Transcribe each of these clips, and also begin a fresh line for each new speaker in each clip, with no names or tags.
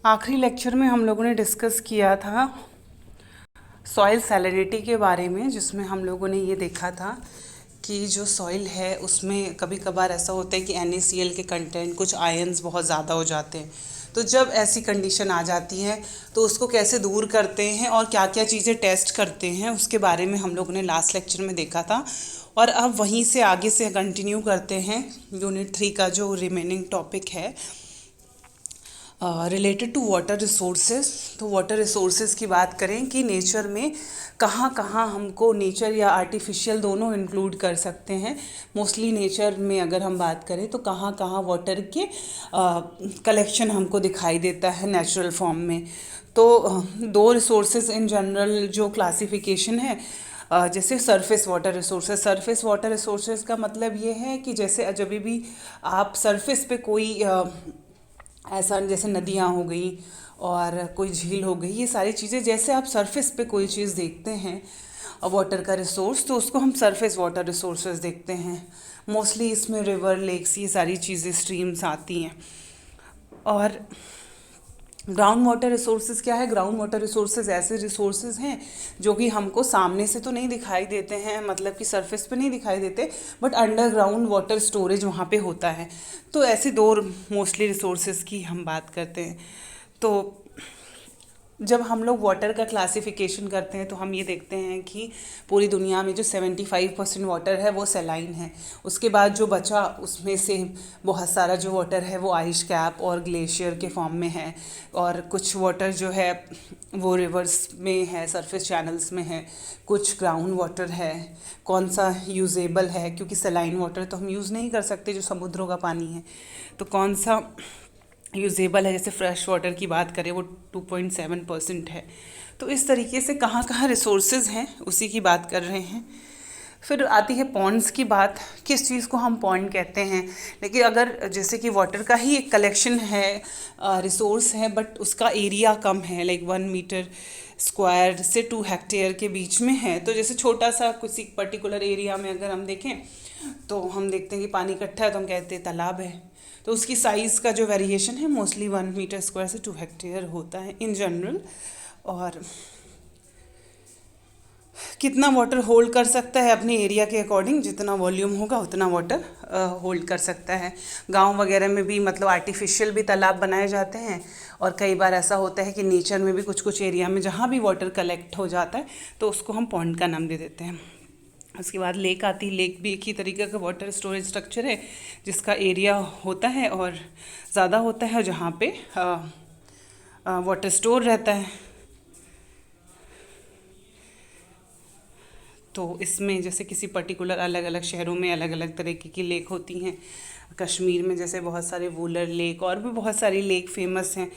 आखिरी लेक्चर में हम लोगों ने डिस्कस किया था सॉइल सैलिनिटी के बारे में, जिसमें हम लोगों ने ये देखा था कि जो सॉइल है उसमें कभी कभार ऐसा होता है कि NaCl के कंटेंट, कुछ आयंस बहुत ज़्यादा हो जाते हैं। तो जब ऐसी कंडीशन आ जाती है तो उसको कैसे दूर करते हैं और क्या क्या चीज़ें टेस्ट करते हैं, उसके बारे में हम लोगों ने लास्ट लेक्चर में देखा था। और अब वहीं से आगे से कंटिन्यू करते हैं यूनिट 3 का जो रिमेनिंग टॉपिक है रिलेटेड टू वाटर रिसोर्सेज। तो वाटर रिसोर्सेज की बात करें कि नेचर में कहाँ कहाँ हमको, नेचर या आर्टिफिशियल दोनों इंक्लूड कर सकते हैं। मोस्टली नेचर में अगर हम बात करें तो कहाँ कहाँ वाटर के कलेक्शन हमको दिखाई देता है नेचुरल फॉर्म में। तो दो रिसोर्सेज इन जनरल जो क्लासिफिकेशन है, जैसे surface water resources. Surface water resources का मतलब ये है कि जैसे जब भी आप सरफेस पे कोई ऐसा, जैसे नदियाँ हो गई और कोई झील हो गई, ये सारी चीज़ें जैसे आप सरफेस पे कोई चीज़ देखते हैं वाटर का रिसोर्स, तो उसको हम सरफेस वाटर रिसोर्सेज देखते हैं। मोस्टली इसमें रिवर, लेक्स, ये सारी चीज़ें, स्ट्रीम्स आती हैं। और ग्राउंड वाटर रिसोर्सेज क्या है? ग्राउंड वाटर रिसोर्सेज ऐसे रिसोर्सेज हैं जो कि हमको सामने से तो नहीं दिखाई देते हैं, मतलब कि सरफेस पे नहीं दिखाई देते, बट अंडरग्राउंड वाटर स्टोरेज वहाँ पे होता है। तो ऐसे दो मोस्टली रिसोर्सेज की हम बात करते हैं। तो जब हम लोग वाटर का क्लासिफिकेशन करते हैं तो हम ये देखते हैं कि पूरी दुनिया में जो 75% वाटर है वो सैलाइन है। उसके बाद जो बचा उसमें से बहुत सारा जो वाटर है वो आइस कैप और ग्लेशियर के फॉर्म में है, और कुछ वाटर जो है वो रिवर्स में है, सरफेस चैनल्स में है, कुछ ग्राउंड वाटर है। कौन सा यूजेबल है, क्योंकि सैलाइन वाटर तो हम यूज़ नहीं कर सकते जो समुद्रों का पानी है, तो कौन सा यूजेबल है। जैसे फ्रेश वाटर की बात करें वो 2.7% है। तो इस तरीके से कहाँ कहाँ रिसोर्सेज हैं उसी की बात कर रहे हैं। फिर आती है पॉन्ड्स की बात, किस चीज़ को हम पॉन्ड कहते हैं। लेकिन अगर जैसे कि वाटर का ही एक कलेक्शन है, रिसोर्स है, बट उसका एरिया कम है, लाइक 1 मीटर स्क्वायर से 2 हेक्टेयर के बीच में है, तो जैसे छोटा सा किसी पर्टिकुलर एरिया में अगर हम देखें तो हम देखते हैं कि पानी इकट्ठा है तो हम कहते हैं तालाब है। तो उसकी साइज़ का जो वेरिएशन है मोस्टली 1 मीटर स्क्वायर से 2 हेक्टेयर होता है इन जनरल। और कितना वाटर होल्ड कर सकता है अपने एरिया के अकॉर्डिंग, जितना वॉल्यूम होगा उतना वाटर होल्ड कर सकता है। गांव वगैरह में भी मतलब आर्टिफिशियल भी तालाब बनाए जाते हैं, और कई बार ऐसा होता है कि नेचर में भी कुछ कुछ एरिया में जहाँ भी वाटर कलेक्ट हो जाता है तो उसको हम पॉन्ड का नाम दे देते हैं। उसके बाद लेक आती है। लेक भी एक ही तरीके का वाटर स्टोरेज स्ट्रक्चर है जिसका एरिया होता है और ज़्यादा होता है, जहाँ पे वाटर स्टोर रहता है। तो इसमें जैसे किसी पर्टिकुलर अलग अलग शहरों में अलग अलग तरीके की लेक होती हैं। कश्मीर में जैसे बहुत सारे वूलर लेक और भी बहुत सारी लेक फेमस हैं।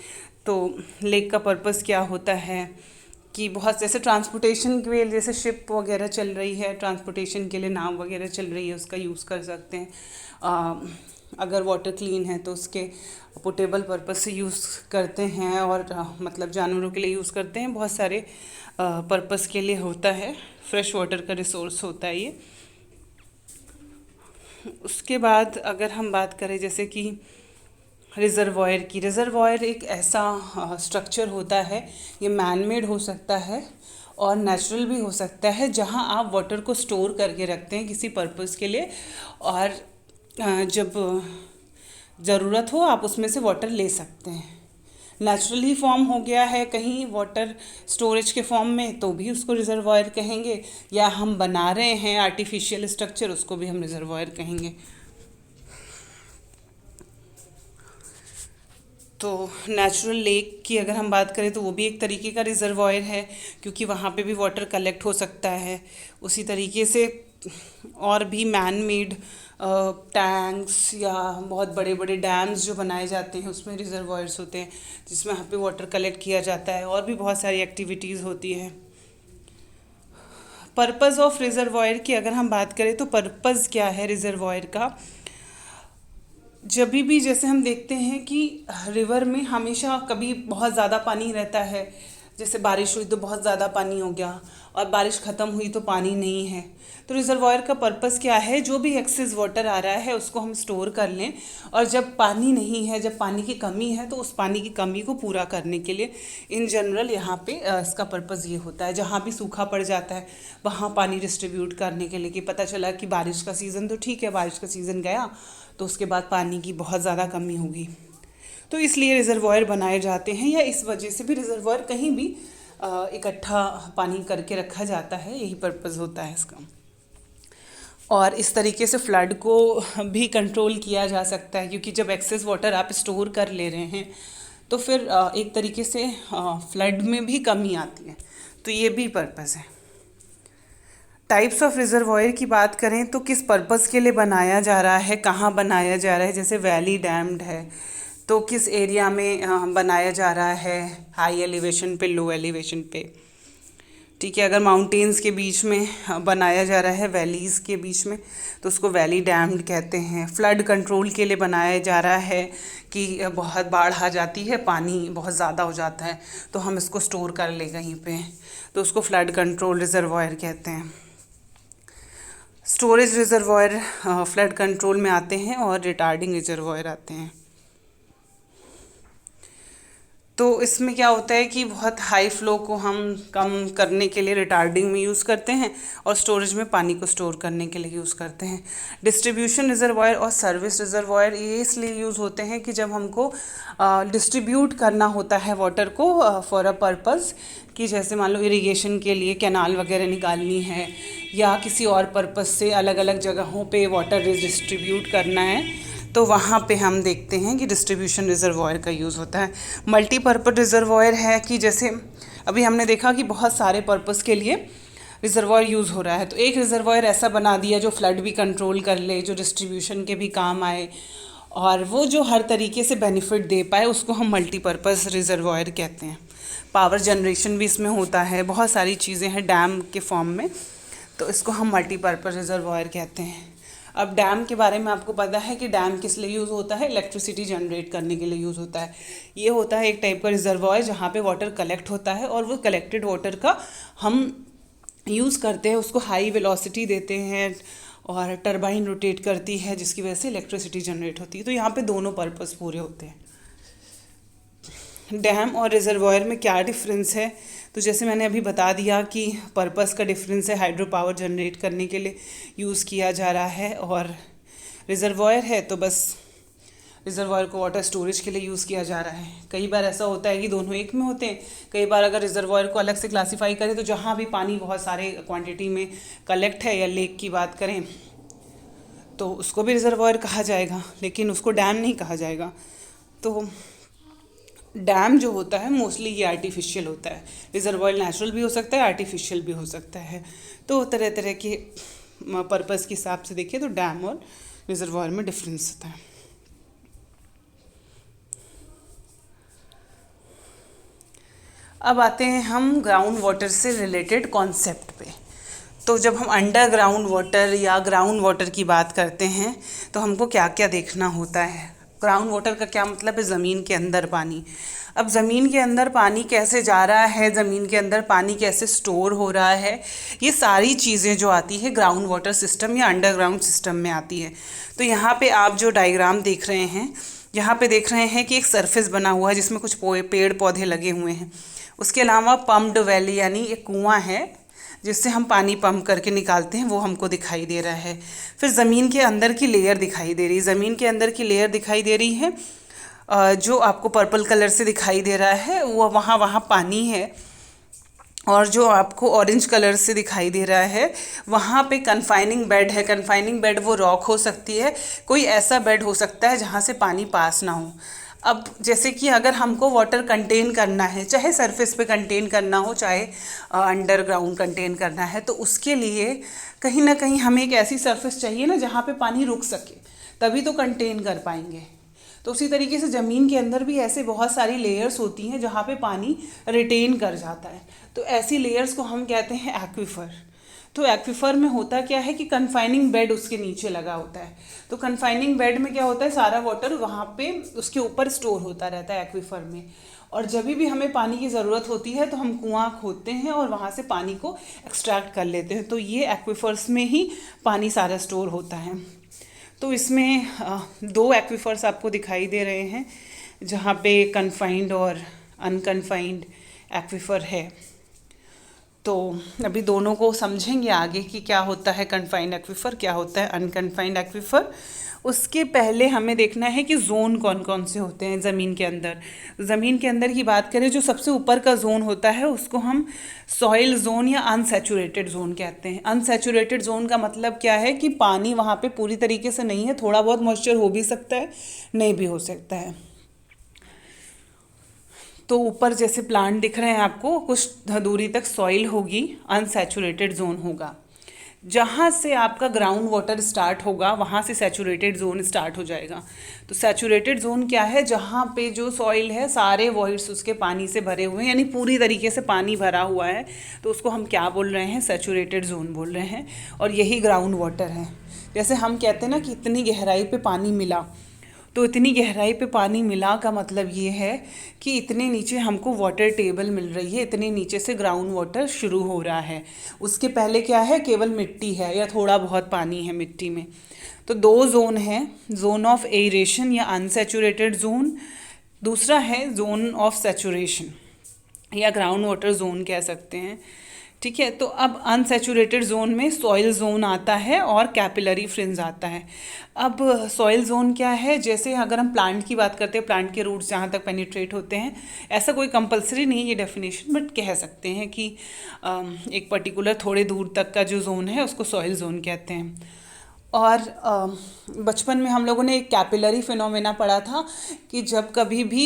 तो लेक का पर्पस क्या होता है कि बहुत जैसे ट्रांसपोर्टेशन के लिए, जैसे शिप वगैरह चल रही है, ट्रांसपोर्टेशन के लिए नाव वगैरह चल रही है, उसका यूज़ कर सकते हैं। अगर वाटर क्लीन है तो उसके पोर्टेबल पर्पस से यूज़ करते हैं, और मतलब जानवरों के लिए यूज़ करते हैं, बहुत सारे पर्पस के लिए होता है। फ्रेश वाटर का रिसोर्स होता है ये। उसके बाद अगर हम बात करें जैसे कि रिज़र्वॉयर की, रिज़र्वॉयर एक ऐसा स्ट्रक्चर होता है, ये मैन मेड हो सकता है और नेचुरल भी हो सकता है, जहाँ आप वाटर को स्टोर करके रखते हैं किसी पर्पस के लिए, और जब ज़रूरत हो आप उसमें से वाटर ले सकते हैं। नेचुरली फॉर्म हो गया है कहीं वाटर स्टोरेज के फॉर्म में तो भी उसको रिज़र्वॉयर कहेंगे, या हम बना रहे हैं आर्टिफिशियल स्ट्रक्चर, उसको भी हम रिज़र्वॉयर कहेंगे। तो नेचुरल लेक की अगर हम बात करें तो वो भी एक तरीके का रिज़र्वॉयर है, क्योंकि वहाँ पे भी वाटर कलेक्ट हो सकता है। उसी तरीके से और भी मैन मेड टैंक्स या बहुत बड़े बड़े डैम्स जो बनाए जाते हैं उसमें रिज़र्वॉयर्स होते हैं, जिसमें यहाँ पे वाटर कलेक्ट किया जाता है, और भी बहुत सारी एक्टिविटीज़ होती है। पर्पज़ ऑफ रिज़र्वॉयर की अगर हम बात करें तो पर्पज़ क्या है रिज़र्वॉयर का, जब भी जैसे हम देखते हैं कि रिवर में हमेशा कभी बहुत ज़्यादा पानी रहता है, जैसे बारिश हुई तो बहुत ज़्यादा पानी हो गया, और बारिश ख़त्म हुई तो पानी नहीं है। तो रिजर्वायर का पर्पस क्या है, जो भी एक्सेस वाटर आ रहा है उसको हम स्टोर कर लें, और जब पानी नहीं है, जब पानी की कमी है, तो उस पानी की कमी को पूरा करने के लिए इन जनरल यहाँ पे इसका पर्पस ये होता है। जहाँ भी सूखा पड़ जाता है वहाँ पानी डिस्ट्रीब्यूट करने के लिए, कि पता चला कि बारिश का सीज़न तो ठीक है, बारिश का सीज़न गया तो उसके बाद पानी की बहुत ज़्यादा कमी होगी, तो इसलिए रिजर्वायर बनाए जाते हैं, या इस वजह से भी रिजर्वायर कहीं भी इकट्ठा पानी करके रखा जाता है, यही पर्पस होता है इसका। और इस तरीके से फ्लड को भी कंट्रोल किया जा सकता है, क्योंकि जब एक्सेस वाटर आप स्टोर कर ले रहे हैं तो फिर एक तरीके से फ्लड में भी कमी आती है, तो ये भी पर्पस है। टाइप्स ऑफ रिजर्वायर की बात करें तो किस पर्पस के लिए बनाया जा रहा है, कहाँ बनाया जा रहा है, जैसे वैली डैम्ड है तो किस एरिया में बनाया जा रहा है, हाई एलिवेशन पे, लो एलिवेशन पे, ठीक है। अगर माउंटेन्स के बीच में बनाया जा रहा है, वैलीज़ के बीच में, तो उसको वैली डैम्ड कहते हैं। फ्लड कंट्रोल के लिए बनाया जा रहा है कि बहुत बाढ़ आ जाती है, पानी बहुत ज़्यादा हो जाता है तो हम इसको स्टोर कर ले कहीं पे, तो उसको फ्लड कंट्रोल रिजर्वायर कहते हैं। स्टोरेज रिजर्वायर फ्लड कंट्रोल में आते हैं, और रिटार्डिंग रिजर्वायर आते हैं। तो इसमें क्या होता है कि बहुत हाई फ्लो को हम कम करने के लिए रिटार्डिंग में यूज़ करते हैं, और स्टोरेज में पानी को स्टोर करने के लिए यूज़ करते हैं। डिस्ट्रीब्यूशन रिजर्वायर और सर्विस रिजर्वायर ये इसलिए यूज़ होते हैं कि जब हमको डिस्ट्रीब्यूट करना होता है वाटर को फॉर अ पर्पस, कि जैसे मान लो इरिगेशन के लिए कैनाल वगैरह निकालनी है, या किसी और पर्पस से अलग अलग जगहों पे वाटर डिस्ट्रीब्यूट करना है, तो वहाँ पे हम देखते हैं कि डिस्ट्रीब्यूशन रिजर्वायर का यूज़ होता है। मल्टीपर्पज़ रिजर्वायर है कि जैसे अभी हमने देखा कि बहुत सारे पर्पस के लिए रिजर्वायर यूज़ हो रहा है, तो एक रिजर्वायर ऐसा बना दिया जो फ्लड भी कंट्रोल कर ले, जो डिस्ट्रीब्यूशन के भी काम आए, और वो जो हर तरीके से बेनिफिट दे पाए, उसको हम मल्टीपर्पज़ रिजर्वायर कहते हैं। पावर जनरेशन भी इसमें होता है, बहुत सारी चीज़ें हैं डैम के फॉर्म में, तो इसको हम मल्टीपर्पज़ रिजर्वायर कहते हैं। अब डैम के बारे में आपको पता है कि डैम किस लिए यूज़ होता है, इलेक्ट्रिसिटी जनरेट करने के लिए यूज़ होता है। ये होता है एक टाइप का रिजर्वायर जहाँ पे वाटर कलेक्ट होता है, और वो कलेक्टेड वाटर का हम यूज़ करते हैं, उसको हाई वेलोसिटी देते हैं, और टरबाइन रोटेट करती है जिसकी वजह से इलेक्ट्रिसिटी जनरेट होती है। तो यहाँ पे दोनों पर्पस पूरे होते हैं। डैम और रिजर्वायर में क्या डिफरेंस है, तो जैसे मैंने अभी बता दिया कि पर्पस का डिफरेंस है, हाइड्रो पावर जनरेट करने के लिए यूज़ किया जा रहा है, और रिजर्वायर है तो बस रिजर्वायर को वाटर स्टोरेज के लिए यूज़ किया जा रहा है। कई बार ऐसा होता है कि दोनों एक में होते हैं, कई बार अगर रिजर्वायर को अलग से क्लासीफाई करें तो जहाँ भी पानी बहुत सारे क्वांटिटी में कलेक्ट है, या लेक की बात करें तो उसको भी रिजर्वायर कहा जाएगा, लेकिन उसको डैम नहीं कहा जाएगा। तो डैम जो होता है मोस्टली ये आर्टिफिशियल होता है, रिजर्वायर नेचुरल भी हो सकता है, आर्टिफिशियल भी हो सकता है। तो तरह तरह के पर्पस के हिसाब से देखिए तो डैम और रिजर्वायर में डिफरेंस होता है। अब आते हैं हम ग्राउंड वाटर से रिलेटेड कॉन्सेप्ट पे। तो जब हम अंडरग्राउंड वाटर या ग्राउंड वाटर की बात करते हैं तो हमको क्या क्या देखना होता है। ग्राउंड वाटर का क्या मतलब है, ज़मीन के अंदर पानी। अब ज़मीन के अंदर पानी कैसे जा रहा है, ज़मीन के अंदर पानी कैसे स्टोर हो रहा है, ये सारी चीज़ें जो आती है ग्राउंड वाटर सिस्टम या अंडरग्राउंड सिस्टम में आती है। तो यहाँ पे आप जो डायग्राम देख रहे हैं, यहाँ पे देख रहे हैं कि एक सरफेस बना हुआ है जिसमें कुछ पेड़ पौधे लगे हुए हैं। उसके अलावा पम्प्ड वैली यानी एक कुआँ है जिससे हम पानी पंप करके निकालते हैं, वो हमको दिखाई दे रहा है। फिर ज़मीन के अंदर की लेयर दिखाई दे रही है, ज़मीन के अंदर की लेयर दिखाई दे रही है जो आपको पर्पल कलर से दिखाई दे रहा है, वो वहाँ पानी है। और जो आपको ऑरेंज कलर से दिखाई दे रहा है वहाँ पे कन्फाइनिंग बेड है। कन्फाइनिंग बेड वो रॉक हो सकती है, कोई ऐसा बेड हो सकता है जहाँ से पानी पास ना हो। अब जैसे कि अगर हमको वाटर कंटेन करना है, चाहे सरफेस पे कंटेन करना हो, चाहे अंडरग्राउंड कंटेन करना है, तो उसके लिए कहीं ना कहीं हमें एक ऐसी सरफेस चाहिए ना जहाँ पे पानी रुक सके, तभी तो कंटेन कर पाएंगे। तो उसी तरीके से ज़मीन के अंदर भी ऐसे बहुत सारी लेयर्स होती हैं जहाँ पे पानी रिटेन कर जाता है। तो ऐसी लेयर्स को हम कहते हैं एक्वीफर। तो एक्वीफर में होता क्या है कि कन्फाइनिंग बेड उसके नीचे लगा होता है। तो कन्फाइनिंग बेड में क्या होता है, सारा वाटर वहाँ पे उसके ऊपर स्टोर होता रहता है एक्वीफर में। और जब भी हमें पानी की ज़रूरत होती है तो हम कुआं खोदते हैं और वहाँ से पानी को एक्सट्रैक्ट कर लेते हैं। तो ये एक्वीफर्स में ही पानी सारा स्टोर होता है। तो इसमें दो एक्वीफर्स आपको दिखाई दे रहे हैं जहाँ पे कन्फाइंड और अनकन्फाइंड एक्वीफर है। तो अभी दोनों को समझेंगे आगे कि क्या होता है कन्फाइंड एक्वीफर, क्या होता है अनकन्फाइंड एक्वीफर। उसके पहले हमें देखना है कि जोन कौन कौन से होते हैं ज़मीन के अंदर। ज़मीन के अंदर की बात करें, जो सबसे ऊपर का जोन होता है उसको हम सॉइल जोन या अनसैचुरेटेड जोन कहते हैं। अनसैचुरेटेड जोन का मतलब क्या है कि पानी वहाँ पे पूरी तरीके से नहीं है, थोड़ा बहुत मॉइस्चर हो भी सकता है, नहीं भी हो सकता है। तो ऊपर जैसे प्लांट दिख रहे हैं आपको, कुछ दूरी तक सॉइल होगी, अनसैचुरेटेड जोन होगा। जहाँ से आपका ग्राउंड वाटर स्टार्ट होगा वहाँ से सैचुरेटेड जोन स्टार्ट हो जाएगा। तो सैचुरेटेड जोन क्या है? जहाँ पे जो सॉइल है सारे वॉइड्स उसके पानी से भरे हुए हैं, यानी पूरी तरीके से पानी भरा हुआ है, तो उसको हम क्या बोल रहे हैं? सैचुरेटेड जोन बोल रहे हैं। और यही ग्राउंड वाटर है। जैसे हम कहते हैं ना कि इतनी गहराई पे पानी मिला, तो इतनी गहराई पे पानी मिला का मतलब ये है कि इतने नीचे हमको वाटर टेबल मिल रही है, इतने नीचे से ग्राउंड वाटर शुरू हो रहा है। उसके पहले क्या है? केवल मिट्टी है या थोड़ा बहुत पानी है मिट्टी में। तो दो जोन हैं, जोन ऑफ एरेशन या अनसैचुरेटेड जोन, दूसरा है जोन ऑफ सैचुरेशन या ग्राउंड वाटर जोन कह सकते हैं। ठीक है, तो अब अनसैचुरेटेड जोन में सॉइल जोन आता है और कैपिलरी फ्रिंज आता है। अब सॉइल जोन क्या है? जैसे अगर हम प्लांट की बात करते हैं, प्लांट के रूट्स जहाँ तक पेनिट्रेट होते हैं, ऐसा कोई कंपलसरी नहीं है ये डेफिनेशन, बट कह सकते हैं कि एक पर्टिकुलर थोड़े दूर तक का जो जोन है उसको सॉइल जोन कहते हैं। और बचपन में हम लोगों ने एक कैपिलरी फिनोमेना पढ़ा था कि जब कभी भी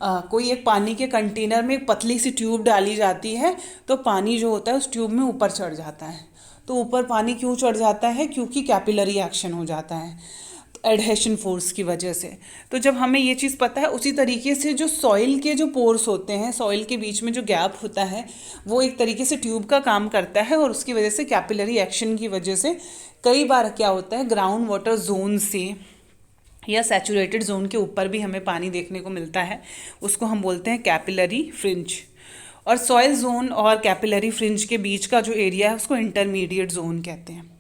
कोई एक पानी के कंटेनर में एक पतली सी ट्यूब डाली जाती है तो पानी जो होता है उस ट्यूब में ऊपर चढ़ जाता है। तो ऊपर पानी क्यों चढ़ जाता है? क्योंकि कैपिलरी एक्शन हो जाता है, एडहेशन फोर्स की वजह से। तो जब हमें ये चीज़ पता है, उसी तरीके से जो सॉइल के जो पोर्स होते हैं, सॉइल के बीच में जो गैप होता है, वो एक तरीके से ट्यूब का काम करता है। और उसकी वजह से कैपिलरी एक्शन की वजह से कई बार क्या होता है, ग्राउंड वाटर जोन से या सैचुरेटेड जोन के ऊपर भी हमें पानी देखने को मिलता है, उसको हम बोलते हैं कैपिलरी फ्रिंज। और सॉइल जोन और कैपिलरी फ्रिंज के बीच का जो एरिया है उसको इंटरमीडिएट जोन कहते हैं।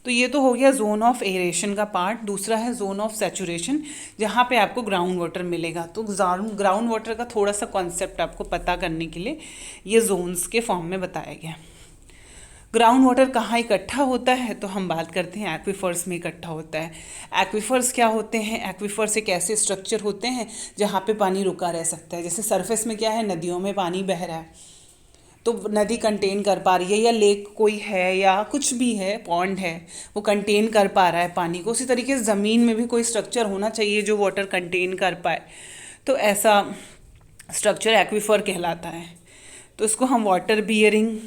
तो ये तो हो गया जोन ऑफ एरेशन का पार्ट। दूसरा है जोन ऑफ सैचुरेशन, जहाँ पे आपको ग्राउंड वाटर मिलेगा। तो ग्राउंड वाटर का थोड़ा सा कॉन्सेप्ट आपको पता करने के लिए ये जोन्स के फॉर्म में बताया गया। ग्राउंड वाटर कहाँ इकट्ठा होता है? तो हम बात करते हैं एक्वीफर्स में इकट्ठा होता है। एक्वीफर्स क्या होते हैं? एक्वीफर्स एक ऐसे स्ट्रक्चर होते हैं जहाँ पे पानी रुका रह सकता है। जैसे सरफेस में क्या है, नदियों में पानी बह रहा है तो नदी कंटेन कर पा रही है, या लेक कोई है या कुछ भी है, पॉन्ड है, वो कंटेन कर पा रहा है पानी को। उसी तरीके से ज़मीन में भी कोई स्ट्रक्चर होना चाहिए जो वाटर कंटेन कर पाए। तो ऐसा स्ट्रक्चर एक्वीफर कहलाता है। तो इसको हम वाटर बियरिंग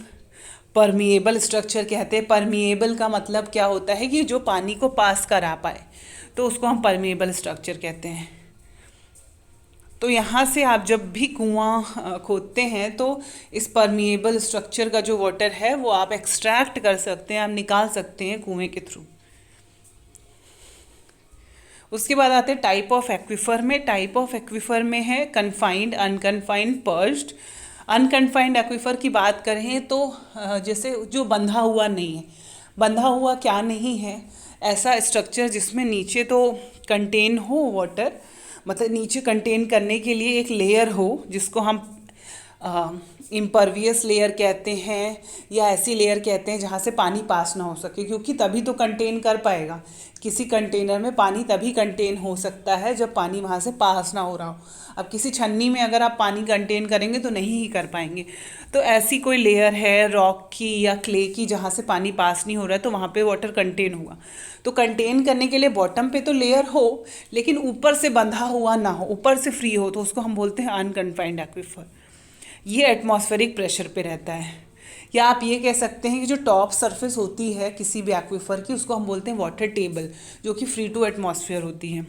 परमिएबल स्ट्रक्चर कहते हैं। परमिएबल का मतलब क्या होता है कि जो पानी को पास करा पाए, तो उसको हम परमिएबल स्ट्रक्चर कहते हैं। तो यहाँ से आप जब भी कुआं खोदते हैं तो इस परमिएबल स्ट्रक्चर का जो वाटर है वो आप एक्सट्रैक्ट कर सकते हैं, आप निकाल सकते हैं कुएं के थ्रू। उसके बाद आते हैं टाइप ऑफ एक्वीफर में। टाइप ऑफ एक्वीफर में है कन्फाइंड, अनकन्फाइंड, पर्ज्ड। अनकन्फाइंड एक्वीफर की बात करें तो जैसे जो बंधा हुआ नहीं है। बंधा हुआ क्या नहीं है? ऐसा स्ट्रक्चर जिसमें नीचे तो कंटेन हो वाटर, मतलब नीचे कंटेन करने के लिए एक लेयर हो, जिसको हम इम्परवियस लेयर कहते हैं, या ऐसी लेयर कहते हैं जहाँ से पानी पास ना हो सके, क्योंकि तभी तो कंटेन कर पाएगा। किसी कंटेनर में पानी तभी कंटेन हो सकता है जब पानी वहाँ से पास ना हो रहा हो। अब किसी छन्नी में अगर आप पानी कंटेन करेंगे तो नहीं ही कर पाएंगे। तो ऐसी कोई लेयर है रॉक की या क्ले की जहाँ से पानी पास नहीं हो रहा है, तो वहाँ पे वाटर कंटेन हुआ। तो कंटेन करने के लिए बॉटम पे तो लेयर हो, लेकिन ऊपर से बंधा हुआ ना हो, ऊपर से फ्री हो, तो उसको हम बोलते हैं अनकन्फाइंड एक्वीफर। ये एटमॉस्फेरिक प्रेशर पे रहता है। या आप ये कह सकते हैं कि जो टॉप सरफेस होती है किसी भी एक्वीफर की, उसको हम बोलते हैं वाटर टेबल, जो कि फ्री टू एटमॉस्फेयर होती है।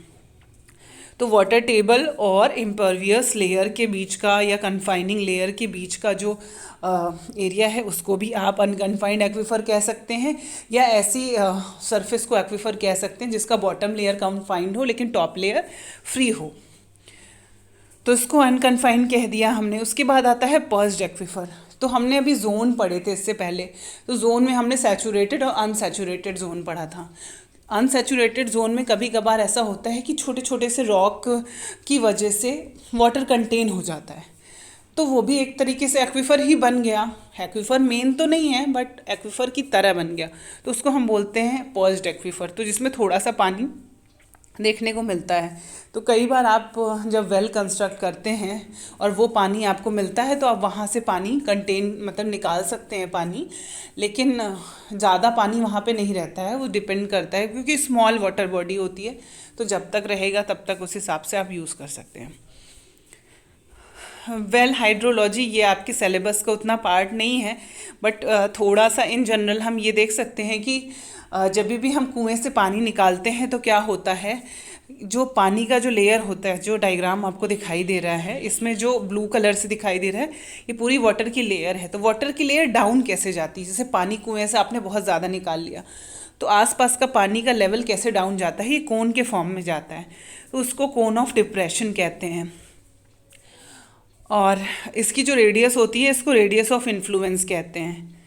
तो वाटर टेबल और इम्परवियस लेयर के बीच का या कन्फाइनिंग लेयर के बीच का जो एरिया है उसको भी आप अनकन्फाइंड एक्वीफर कह सकते हैं, या ऐसी सरफेस को एक्वीफर कह सकते हैं जिसका बॉटम लेयर कन्फाइंड हो लेकिन टॉप लेयर फ्री हो। तो तो इसको अनकन्फाइंड कह दिया हमने। उसके बाद आता है पर्स्ड एक्वीफर। तो हमने अभी जोन पढ़े थे इससे पहले, तो जोन में हमने सैचुरेटेड और अनसैचुरेटेड जोन पढ़ा था। अनसैचुरेटेड जोन में कभी कभार ऐसा होता है कि छोटे छोटे से रॉक की वजह से वाटर कंटेन हो जाता है, तो वो भी एक तरीके से एक्वीफर ही बन गया। एक्वीफर मेन तो नहीं है बट एक्वीफर की तरह बन गया, तो उसको हम बोलते हैं पर्स्ड एक्वीफर। तो जिसमें थोड़ा सा पानी देखने को मिलता है। तो कई बार आप जब वेल कंस्ट्रक्ट करते हैं और वो पानी आपको मिलता है तो आप वहाँ से पानी कंटेन मतलब निकाल सकते हैं पानी, लेकिन ज़्यादा पानी वहाँ पे नहीं रहता है। वो डिपेंड करता है, क्योंकि स्मॉल वाटर बॉडी होती है, तो जब तक रहेगा तब तक उस हिसाब से आप यूज़ कर सकते हैं। वेल हाइड्रोलॉजी ये आपके सिलेबस का उतना पार्ट नहीं है, बट थोड़ा सा इन जनरल हम ये देख सकते हैं कि जब भी हम कुएं से पानी निकालते हैं तो क्या होता है, जो पानी का जो लेयर होता है, जो डायग्राम आपको दिखाई दे रहा है, इसमें जो ब्लू कलर से दिखाई दे रहा है, ये पूरी वाटर की लेयर है। तो वाटर की लेयर डाउन कैसे जाती है, जैसे पानी कुएं से आपने बहुत ज़्यादा निकाल लिया तो आसपास का पानी का लेवल कैसे डाउन जाता है, ये कोन के फॉर्म में जाता है, तो उसको कोन ऑफ डिप्रेशन कहते हैं। और इसकी जो रेडियस होती है इसको रेडियस ऑफ इन्फ्लुएंस कहते हैं।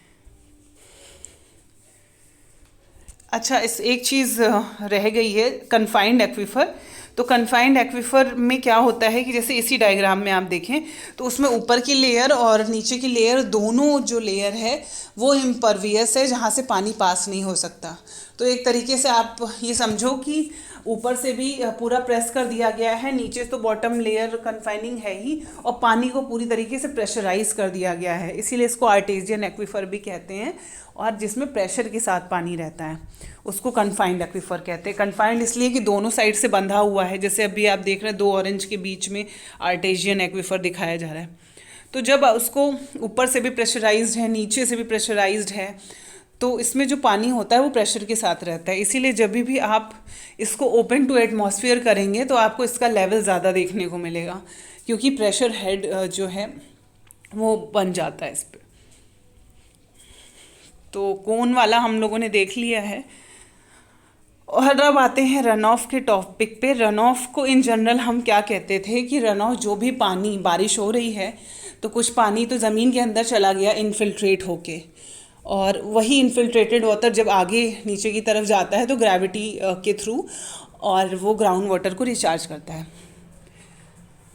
अच्छा, इस एक चीज़ रह गई है, कन्फाइंड एक्वीफर। तो कन्फाइंड एक्वीफर में क्या होता है कि जैसे इसी डायग्राम में आप देखें तो उसमें ऊपर की लेयर और नीचे की लेयर, दोनों जो लेयर है वो इम्परवियस है, जहाँ से पानी पास नहीं हो सकता। तो एक तरीके से आप ये समझो कि ऊपर से भी पूरा प्रेस कर दिया गया है, नीचे तो बॉटम लेयर कन्फाइनिंग है ही, और पानी को पूरी तरीके से प्रेशराइज कर दिया गया है, इसीलिए इसको आर्टेजियन एक्वीफर भी कहते हैं। और जिसमें प्रेशर के साथ पानी रहता है उसको कन्फाइंड एक्वीफर कहते हैं। कन्फाइंड इसलिए कि दोनों साइड से बंधा हुआ है, जैसे अभी आप देख रहे हैं 2 ऑरेंज के बीच में आर्टेजियन एक्वीफर दिखाया जा रहा है। तो जब उसको ऊपर से भी प्रेशराइज्ड है, नीचे से भी प्रेशराइज्ड है, तो इसमें जो पानी होता है वो प्रेशर के साथ रहता है। इसीलिए जब भी आप इसको ओपन टू एटमॉस्फेयर करेंगे तो आपको इसका लेवल ज़्यादा देखने को मिलेगा, क्योंकि प्रेशर हेड जो है वो बन जाता है इस पर। तो कोन वाला हम लोगों ने देख लिया है, और अब आते हैं रन ऑफ के टॉपिक पे। रन ऑफ को इन जनरल हम क्या कहते थे कि रन ऑफ, जो भी पानी, बारिश हो रही है तो कुछ पानी तो ज़मीन के अंदर चला गया इनफिल्ट्रेट होके, और वही इनफिल्ट्रेटेड वाटर जब आगे नीचे की तरफ जाता है तो ग्रेविटी के थ्रू, और वो ग्राउंड वाटर को रिचार्ज करता है।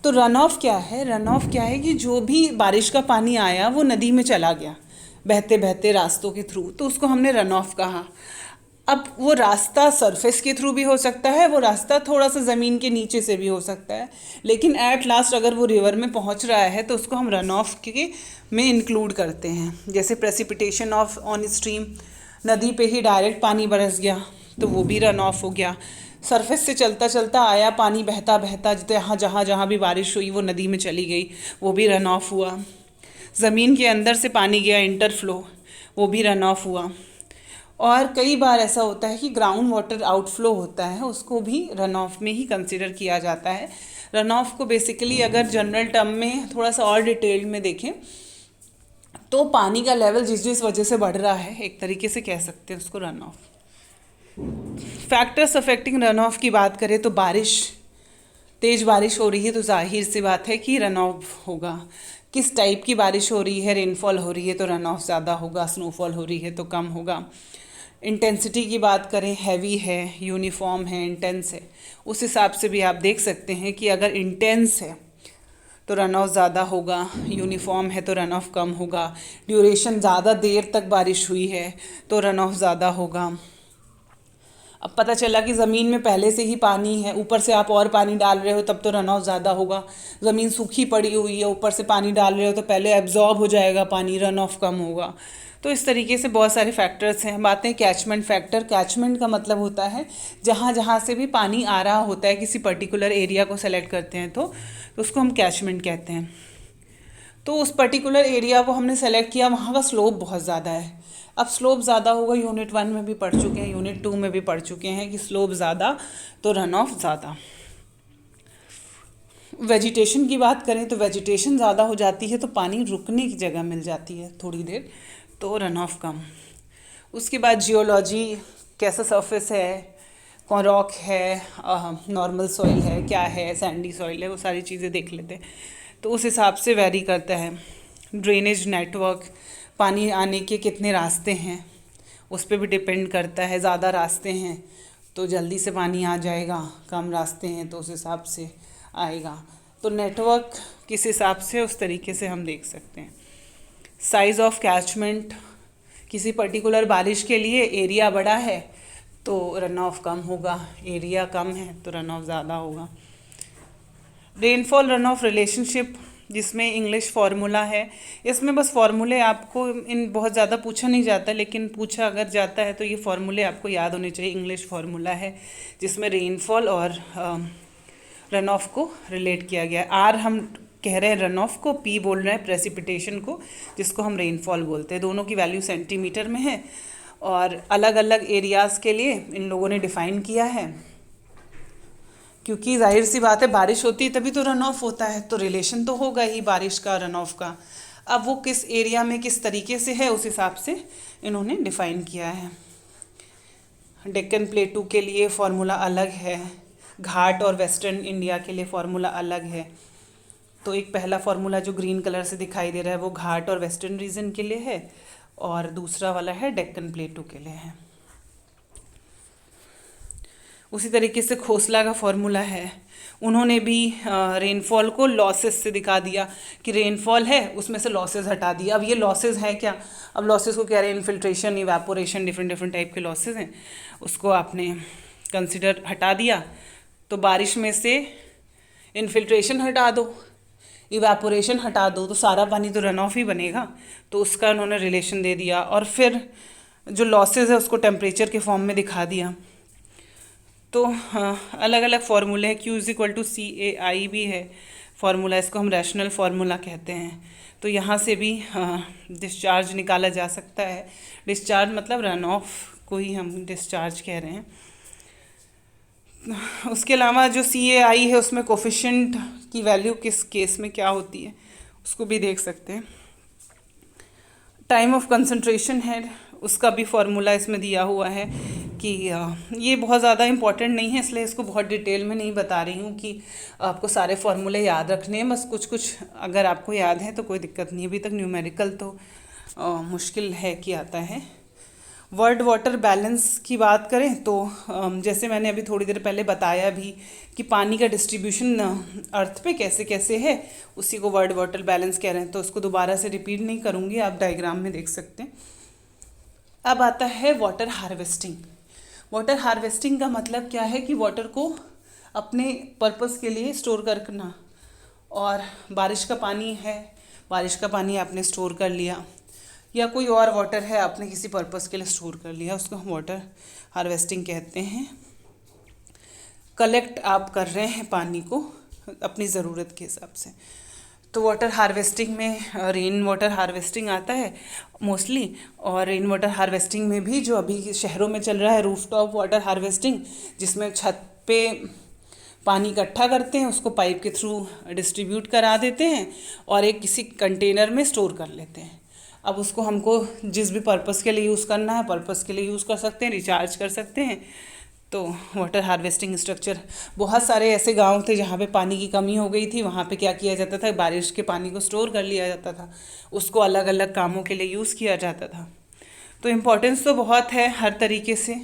तो रन ऑफ क्या है? रन ऑफ क्या है कि जो भी बारिश का पानी आया वो नदी में चला गया बहते बहते रास्तों के थ्रू, तो उसको हमने रन ऑफ कहा। अब वो रास्ता सरफेस के थ्रू भी हो सकता है, वो रास्ता थोड़ा सा ज़मीन के नीचे से भी हो सकता है, लेकिन एट लास्ट अगर वो रिवर में पहुंच रहा है तो उसको हम रन ऑफ के में इंक्लूड करते हैं। जैसे प्रेसिपिटेशन ऑफ ऑन स्ट्रीम, नदी पे ही डायरेक्ट पानी बरस गया तो वो भी रन ऑफ हो गया। सरफेस से चलता चलता आया पानी, बहता बहता जहाँ जहाँ जहाँ भी बारिश हुई वो नदी में चली गई, वो भी रन ऑफ हुआ। ज़मीन के अंदर से पानी गया इंटरफ्लो, वो भी रन ऑफ हुआ। और कई बार ऐसा होता है कि ग्राउंड वाटर आउटफ्लो होता है, उसको भी रन ऑफ में ही कंसिडर किया जाता है। रन ऑफ को बेसिकली अगर जनरल टर्म में थोड़ा सा और डिटेल में देखें तो पानी का लेवल जिस जिस वजह से बढ़ रहा है, एक तरीके से कह सकते हैं उसको run of. Factors affecting run of की बात करें तो बारिश, तेज़ बारिश हो रही है तो जाहिर सी बात है कि रन ऑफ होगा। किस टाइप की बारिश हो रही है, रेनफॉल हो रही है तो रन ऑफ ज़्यादा होगा, स्नोफॉल हो रही है तो कम होगा। इंटेंसिटी की बात करें, हैवी है, यूनिफॉर्म है, इंटेंस है, उस हिसाब से भी आप देख सकते हैं कि अगर इंटेंस है तो रन ऑफ ज़्यादा होगा, यूनिफॉर्म है तो रन ऑफ कम होगा, ड्यूरेशन ज़्यादा देर तक बारिश हुई है तो रन ऑफ ज़्यादा होगा। अब पता चला कि ज़मीन में पहले से ही पानी है, ऊपर से आप और पानी डाल रहे हो तब तो रन ऑफ ज़्यादा होगा। ज़मीन सूखी पड़ी हुई है, ऊपर से पानी डाल रहे हो तो पहले एब्जॉर्ब हो जाएगा पानी, रन ऑफ कम होगा। तो इस तरीके से बहुत सारे फैक्टर्स हैं। बात है कैचमेंट फैक्टर। कैचमेंट का मतलब होता है जहाँ जहाँ से भी पानी आ रहा होता है, किसी पर्टिकुलर एरिया को सेलेक्ट करते हैं तो उसको हम कैचमेंट कहते हैं। तो उस पर्टिकुलर एरिया को हमने सेलेक्ट किया, वहाँ का स्लोप बहुत ज़्यादा है। अब स्लोप ज़्यादा होगा, यूनिट 1 में भी पढ़ चुके हैं, यूनिट 2 में भी पढ़ चुके हैं कि स्लोप ज़्यादा तो रन ऑफ ज़्यादा। वेजिटेशन की बात करें तो वेजिटेशन ज़्यादा हो जाती है तो पानी रुकने की जगह मिल जाती है थोड़ी देर, तो रन ऑफ कम। उसके बाद जियोलॉजी, कैसा सरफेस है, कौन रॉक है, नॉर्मल सॉइल है, क्या है, सैंडी सॉइल है, वो सारी चीज़ें देख लेते हैं। तो उस हिसाब से वैरी करता है। ड्रेनेज नेटवर्क, पानी आने के कितने रास्ते हैं उस पर भी डिपेंड करता है। ज़्यादा रास्ते हैं तो जल्दी से पानी आ जाएगा, कम रास्ते हैं तो उस हिसाब से आएगा। तो नेटवर्क किस हिसाब से, उस तरीके से हम देख सकते हैं। साइज़ ऑफ कैचमेंट, किसी पर्टिकुलर बारिश के लिए एरिया बड़ा है तो रन ऑफ कम होगा, एरिया कम है तो रन ऑफ ज़्यादा होगा। रेनफॉल रन ऑफ रिलेशनशिप, जिसमें इंग्लिश फार्मूला है। इसमें बस फार्मूले आपको इन बहुत ज़्यादा पूछा नहीं जाता, लेकिन पूछा अगर जाता है तो ये फार्मूले आपको याद होने चाहिए। इंग्लिश फार्मूला है जिसमें रेनफॉल और रन ऑफ को रिलेट किया गया है। आर हम कह रहे हैं रन ऑफ को, पी बोल रहे हैं प्रेसिपिटेशन को, जिसको हम रेनफॉल बोलते हैं। दोनों की वैल्यू सेंटीमीटर में है और अलग अलग एरियाज़ के लिए इन लोगों ने डिफ़ाइन किया है। क्योंकि जाहिर सी बात है बारिश होती है तभी तो रन ऑफ होता है, तो रिलेशन तो होगा ही बारिश का रन ऑफ का। अब वो किस एरिया में किस तरीके से है उस हिसाब से इन्होंने डिफ़ाइन किया है। डेक्कन प्लेटू के लिए फार्मूला अलग है, घाट और वेस्टर्न इंडिया के लिए फार्मूला अलग है। तो एक पहला फार्मूला जो ग्रीन कलर से दिखाई दे रहा है वो घाट और वेस्टर्न रीजन के लिए है, और दूसरा वाला है डेक्कन प्लेटू के लिए है। उसी तरीके से खोसला का फार्मूला है। उन्होंने भी रेनफॉल को लॉसेस से दिखा दिया कि रेनफॉल है उसमें से लॉसेस हटा दिया। अब ये लॉसेस हैं क्या, अब लॉसेस को कह रहे हैं infiltration, evaporation, different different type के लॉसेस हैं, उसको आपने कंसिडर हटा दिया। तो बारिश में से इन्फिल्ट्रेशन हटा दो, इवेपोरेशन हटा दो, तो सारा पानी तो रन ऑफ ही बनेगा। तो उसका उन्होंने रिलेशन दे दिया। और फिर जो लॉसेस है उसको टेम्परेचर के फॉर्म में दिखा दिया। तो अलग अलग फार्मूले हैं। Q=CAI भी है फार्मूला, इसको हम रैशनल फार्मूला कहते हैं। तो यहाँ से भी डिस्चार्ज निकाला जा सकता है। डिस्चार्ज मतलब रन ऑफ को ही हम डिस्चार्ज कह रहे हैं। उसके अलावा जो CAI है उसमें कोफिशिएंट की वैल्यू किस केस में क्या होती है उसको भी देख सकते हैं। टाइम ऑफ कंसंट्रेशन है, उसका भी फार्मूला इसमें दिया हुआ है कि ये बहुत ज़्यादा इम्पॉर्टेंट नहीं है, इसलिए इसको बहुत डिटेल में नहीं बता रही हूँ कि आपको सारे फार्मूले याद रखने हैं। बस कुछ कुछ अगर आपको याद है तो कोई दिक्कत नहीं है। अभी तक न्यूमेरिकल तो मुश्किल है कि आता है। वर्ल्ड वाटर बैलेंस की बात करें तो जैसे मैंने अभी थोड़ी देर पहले बताया भी कि पानी का डिस्ट्रीब्यूशन अर्थ पे कैसे कैसे है, उसी को वर्ल्ड वाटर बैलेंस कह रहे हैं। तो उसको दोबारा से रिपीट नहीं करूँगी, आप डायग्राम में देख सकते हैं। अब आता है वाटर हार्वेस्टिंग। वाटर हार्वेस्टिंग का मतलब क्या है कि वाटर को अपने पर्पस के लिए स्टोर करना। और बारिश का पानी है, बारिश का पानी आपने स्टोर कर लिया, या कोई और वाटर है आपने किसी पर्पस के लिए स्टोर कर लिया, उसको हम वाटर हार्वेस्टिंग कहते हैं। कलेक्ट आप कर रहे हैं पानी को अपनी ज़रूरत के हिसाब से। तो वाटर हार्वेस्टिंग में रेन वाटर हार्वेस्टिंग आता है मोस्टली। और रेन वाटर हार्वेस्टिंग में भी जो अभी शहरों में चल रहा है रूफटॉप वाटर हार्वेस्टिंग, जिसमें छत पे पानी इकट्ठा करते हैं, उसको पाइप के थ्रू डिस्ट्रीब्यूट करा देते हैं और एक किसी कंटेनर में स्टोर कर लेते हैं। अब उसको हमको जिस भी पर्पस के लिए यूज़ करना है पर्पस के लिए यूज़ कर सकते हैं, रिचार्ज कर सकते हैं। तो वाटर हार्वेस्टिंग स्ट्रक्चर, बहुत सारे ऐसे गांव थे जहाँ पे पानी की कमी हो गई थी, वहाँ पे क्या किया जाता था, बारिश के पानी को स्टोर कर लिया जाता था, उसको अलग अलग कामों के लिए यूज़ किया जाता था। तो इम्पोर्टेंस तो बहुत है हर तरीके से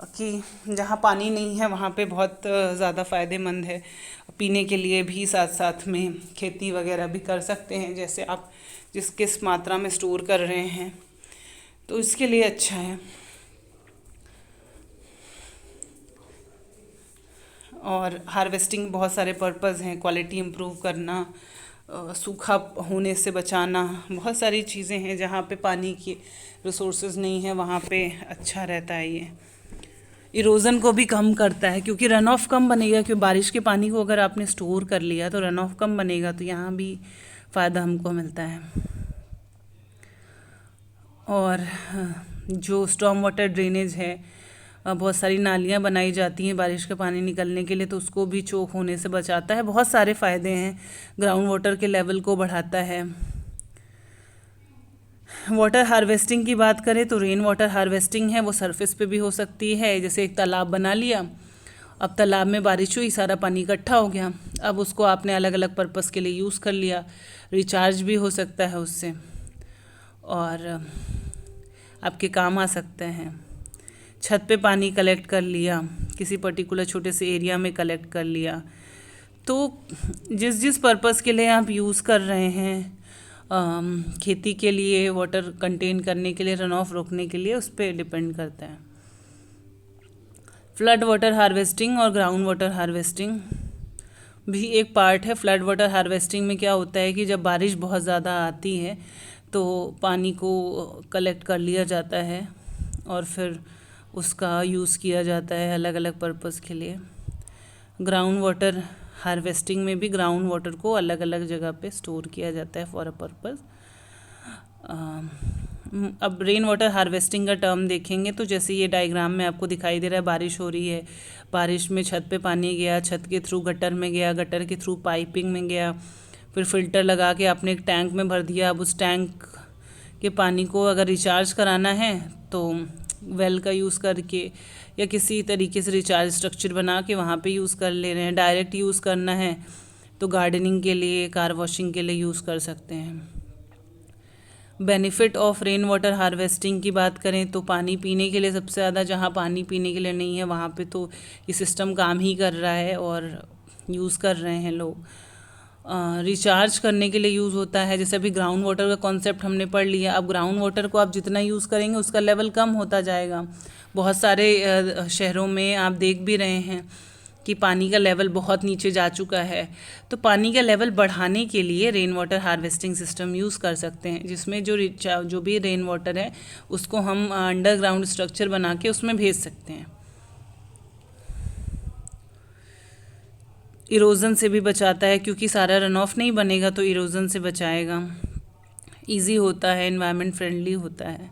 कि जहाँ पानी नहीं है वहाँ पे बहुत ज़्यादा फ़ायदेमंद है। पीने के लिए भी साथ साथ में खेती वगैरह भी कर सकते हैं, जैसे आप किस मात्रा में स्टोर कर रहे हैं तो इसके लिए अच्छा है। और हार्वेस्टिंग बहुत सारे पर्पस हैं, क्वालिटी इम्प्रूव करना, सूखा होने से बचाना, बहुत सारी चीज़ें हैं। जहाँ पे पानी की रिसोर्सेज नहीं है वहाँ पे अच्छा रहता है ये। इरोज़न को भी कम करता है क्योंकि रन ऑफ कम बनेगा, क्योंकि बारिश के पानी को अगर आपने स्टोर कर लिया तो रन ऑफ कम बनेगा, तो यहाँ भी फ़ायदा हमको मिलता है। और जो स्टॉर्म वाटर ड्रेनेज है, बहुत सारी नालियाँ बनाई जाती हैं बारिश का पानी निकलने के लिए, तो उसको भी चोक होने से बचाता है। बहुत सारे फ़ायदे हैं। ग्राउंड वाटर के लेवल को बढ़ाता है। वाटर हार्वेस्टिंग की बात करें तो रेन वाटर हार्वेस्टिंग है वो सरफेस पे भी हो सकती है। जैसे एक तालाब बना लिया, अब तालाब में बारिश हुई, सारा पानी इकट्ठा हो गया, अब उसको आपने अलग अलग पर्पस के लिए यूज़ कर लिया, रिचार्ज भी हो सकता है उससे और आपके काम आ सकते हैं। छत पे पानी कलेक्ट कर लिया, किसी पर्टिकुलर छोटे से एरिया में कलेक्ट कर लिया, तो जिस जिस पर्पस के लिए आप यूज़ कर रहे हैं, खेती के लिए, वाटर कंटेन करने के लिए, रन ऑफ रोकने के लिए, उस पर डिपेंड करता है। फ्लड वाटर हार्वेस्टिंग और ग्राउंड वाटर हार्वेस्टिंग भी एक पार्ट है। फ्लड वाटर हार्वेस्टिंग में क्या होता है कि जब बारिश बहुत ज़्यादा आती है तो पानी को कलेक्ट कर लिया जाता है और फिर उसका यूज़ किया जाता है अलग अलग पर्पस के लिए। ग्राउंड वाटर हार्वेस्टिंग में भी ग्राउंड वाटर को अलग अलग जगह पे स्टोर किया जाता है फॉर अ पर्पस। अब रेन वाटर हार्वेस्टिंग का टर्म देखेंगे तो जैसे ये डायग्राम में आपको दिखाई दे रहा है, बारिश हो रही है, बारिश में छत पे पानी गया, छत के थ्रू गटर में गया, गटर के थ्रू पाइपिंग में गया, फिर फिल्टर लगा के आपने एक टैंक में भर दिया। अब उस टैंक के पानी को अगर रिचार्ज कराना है तो वेल का यूज़ करके या किसी तरीके से रिचार्ज स्ट्रक्चर बना के वहाँ पे यूज़ कर ले रहे हैं। डायरेक्ट यूज़ करना है तो गार्डनिंग के लिए, कार वॉशिंग के लिए यूज़ कर सकते हैं। Benefit of rain water harvesting की बात करें तो पानी पीने के लिए सबसे ज़्यादा, जहाँ पानी पीने के लिए नहीं है वहाँ पे तो ये सिस्टम काम ही कर रहा है और यूज़ कर रहे हैं लोग। रिचार्ज करने के लिए यूज़ होता है। जैसे अभी ग्राउंड वाटर का कॉन्सेप्ट हमने पढ़ लिया, अब ग्राउंड वाटर को आप जितना यूज़ करेंगे उसका लेवल कम होता जाएगा। बहुत सारे शहरों में आप देख भी रहे हैं कि पानी का लेवल बहुत नीचे जा चुका है, तो पानी का लेवल बढ़ाने के लिए rain water harvesting system use कर सकते हैं, जिसमें जो भी रेन वाटर है उसको हम अंडरग्राउंड स्ट्रक्चर बना के उसमें भेज सकते हैं। इरोज़न से भी बचाता है, क्योंकि सारा रन ऑफ नहीं बनेगा तो इरोज़न से बचाएगा। ईजी होता है, एनवायरनमेंट फ्रेंडली होता है,